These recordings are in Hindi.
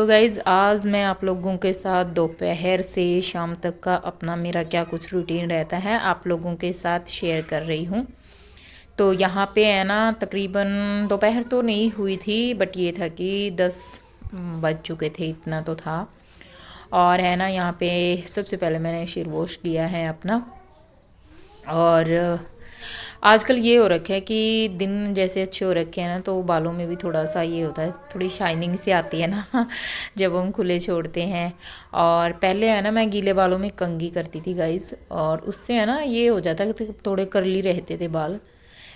तो गाइज़ आज मैं आप लोगों के साथ दोपहर से शाम तक का अपना मेरा क्या कुछ रूटीन रहता है आप लोगों के साथ शेयर कर रही हूँ। तो यहाँ पे है ना तकरीबन दोपहर तो नहीं हुई थी बट ये था कि 10 बज चुके थे, इतना तो था। और है ना यहाँ पे सबसे पहले मैंने सिर वॉश किया है अपना। और आजकल ये हो रखा है कि दिन जैसे अच्छे हो रखे हैं ना तो बालों में भी थोड़ा सा ये होता है, थोड़ी शाइनिंग सी आती है ना जब हम खुले छोड़ते हैं। और पहले है ना मैं गीले बालों में कंघी करती थी गाइस, और उससे है ना ये हो जाता कि थोड़े कर्ली रहते थे बाल।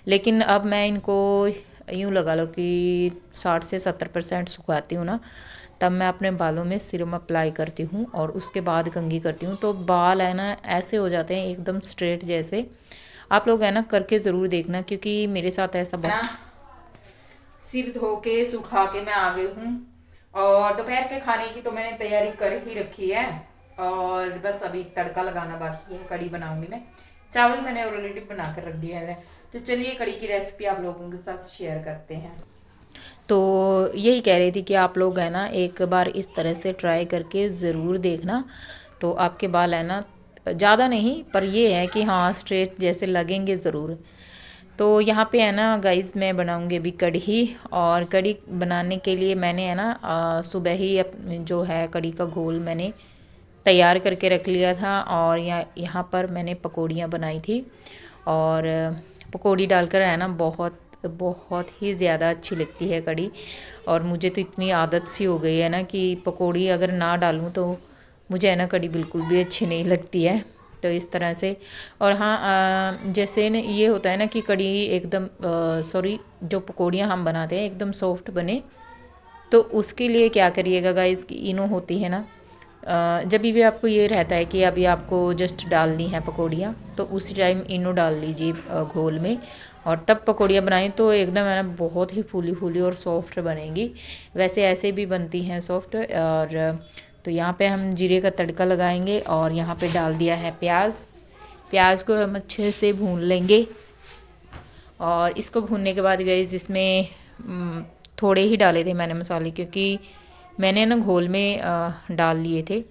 लेकिन अब मैं इनको यूँ लगा लो कि 60 से 70% सुखाती हूँ ना, तब मैं अपने बालों में सीरम अप्लाई करती हूँ और उसके बाद कंघी करती हूँ। तो बाल है ना ऐसे हो जाते हैं एकदम स्ट्रेट जैसे। आप लोग है ना करके ज़रूर देखना, क्योंकि मेरे साथ ऐसा बहुत। सिर धो के सुखा के मैं आ गई हूँ और दोपहर के खाने की तो मैंने तैयारी कर ही रखी है। और बस अभी तड़का लगाना बाकी है, कड़ी बनाऊंगी मैं। चावल मैंने ऑलरेडी बना कर रख दिया है। तो चलिए कड़ी की रेसिपी आप लोगों के साथ शेयर करते हैं। तो यही कह रही थी कि आप लोग है ना एक बार इस तरह से ट्राई करके ज़रूर देखना। तो आपके बाल है ना ज़्यादा नहीं, पर ये है कि हाँ स्ट्रेट जैसे लगेंगे ज़रूर। तो यहाँ पे है ना गाइस मैं बनाऊँगी अभी कढ़ी। और कढ़ी बनाने के लिए मैंने है ना सुबह ही जो है कढ़ी का घोल मैंने तैयार करके रख लिया था। और यहाँ पर मैंने पकौड़ियाँ बनाई थी। और पकौड़ी डालकर है ना बहुत बहुत ही ज़्यादा अच्छी लगती है कढ़ी। और मुझे तो इतनी आदत सी हो गई है ना कि पकौड़ी अगर ना डालूँ तो मुझे है ना कढ़ी बिल्कुल भी अच्छी नहीं लगती है। तो इस तरह से। और हाँ जैसे न ये होता है ना कि कढ़ी एकदम सॉरी जो पकौड़ियाँ हम बनाते हैं एकदम सॉफ्ट बने, तो उसके लिए क्या करिएगा गाइस कि इनो होती है ना, जब भी आपको ये रहता है कि अभी आपको जस्ट डालनी है पकौड़ियाँ, तो उसी टाइम इनो डाल लीजिए घोल में। और तब पकौड़ियाँ बनाएं तो एकदम है ना बहुत ही फूली फूली और सॉफ्ट बनेंगी। वैसे ऐसे भी बनती हैं सॉफ्ट। और तो यहाँ पे हम जीरे का तड़का लगाएंगे और यहाँ पे डाल दिया है प्याज। प्याज को हम अच्छे से भून लेंगे। और इसको भूनने के बाद गए इसमें थोड़े ही डाले थे मैंने मसाले, क्योंकि मैंने ना घोल में डाल लिए थे।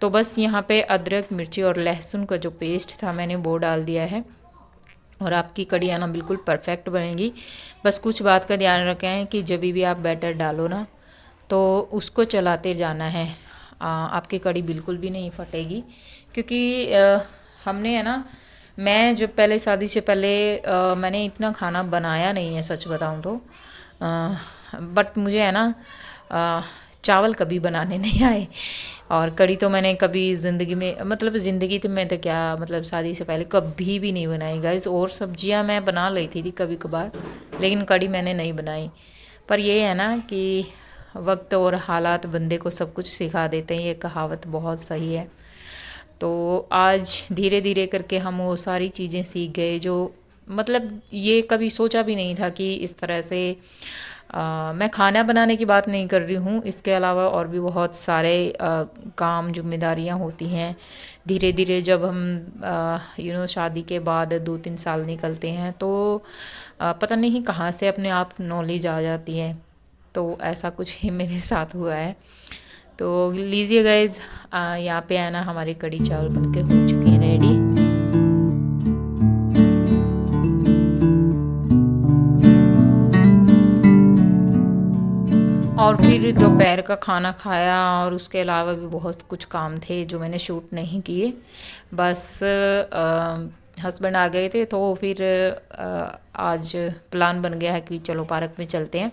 तो बस यहाँ पे अदरक मिर्ची और लहसुन का जो पेस्ट था मैंने वो डाल दिया है। और आपकी कढ़ी है ना बिल्कुल परफेक्ट बनेगी। बस कुछ बात का ध्यान रखें कि जब भी आप बैटर डालो ना तो उसको चलाते जाना है। आपकी कढ़ी बिल्कुल भी नहीं फटेगी, क्योंकि हमने है ना मैं जब पहले शादी से पहले मैंने इतना खाना बनाया नहीं है सच बताऊं तो। बट मुझे है ना चावल कभी बनाने नहीं आए। और कढ़ी तो मैंने कभी ज़िंदगी में मतलब ज़िंदगी तो मैं तो क्या मतलब शादी से पहले कभी भी नहीं बनाई गाइस। और सब्जियां मैं बना लेती थी कभी कभार, लेकिन कढ़ी मैंने नहीं बनाई। पर ये है ना कि वक्त और हालात बंदे को सब कुछ सिखा देते हैं, ये कहावत बहुत सही है। तो आज धीरे धीरे करके हम वो सारी चीज़ें सीख गए जो मतलब ये कभी सोचा भी नहीं था कि इस तरह से मैं खाना बनाने की बात नहीं कर रही हूँ, इसके अलावा और भी बहुत सारे काम जिम्मेदारियाँ होती हैं। धीरे धीरे जब हम शादी के बाद 2-3 साल निकलते हैं तो पता नहीं कहाँ से अपने आप नॉलेज आ जाती है। तो ऐसा कुछ ही मेरे साथ हुआ है। तो लीजिए गाइज यहाँ पे है ना हमारी कढ़ी चावल बनके हो चुकी हैं रेडी। और फिर दोपहर का खाना खाया और उसके अलावा भी बहुत कुछ काम थे जो मैंने शूट नहीं किए। बस हस्बैंड आ गए थे तो फिर आज प्लान बन गया है कि चलो पार्क में चलते हैं।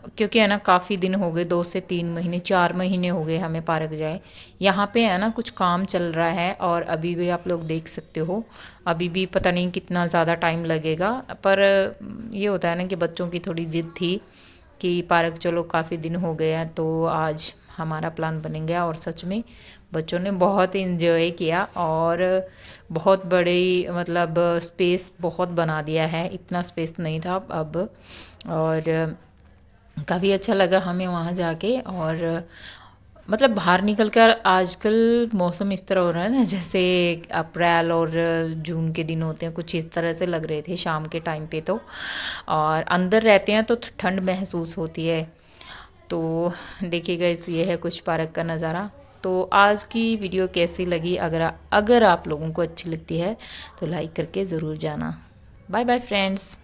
क्योंकि है ना काफ़ी दिन हो गए, 2 से 3 महीने 4 महीने हो गए हमें पार्क जाए। यहाँ पे है ना कुछ काम चल रहा है और अभी भी आप लोग देख सकते हो, अभी भी पता नहीं कितना ज़्यादा टाइम लगेगा। पर ये होता है ना कि बच्चों की थोड़ी ज़िद थी कि पार्क चलो, काफ़ी दिन हो गया तो आज हमारा प्लान बन गया। और सच में बच्चों ने बहुत इन्जॉय किया और बहुत बड़ी मतलब स्पेस बहुत बना दिया है, इतना स्पेस नहीं था अब। और काफ़ी अच्छा लगा हमें वहाँ जाके। और मतलब बाहर निकल कर आजकल मौसम इस तरह हो रहा है ना जैसे अप्रैल और जून के दिन होते हैं, कुछ इस तरह से लग रहे थे शाम के टाइम पे तो। और अंदर रहते हैं तो ठंड महसूस होती है। तो देखिएगा इस ये है कुछ पार्क का नज़ारा। तो आज की वीडियो कैसी लगी, अगर आप लोगों को अच्छी लगती है तो लाइक करके ज़रूर जाना। Bye bye friends.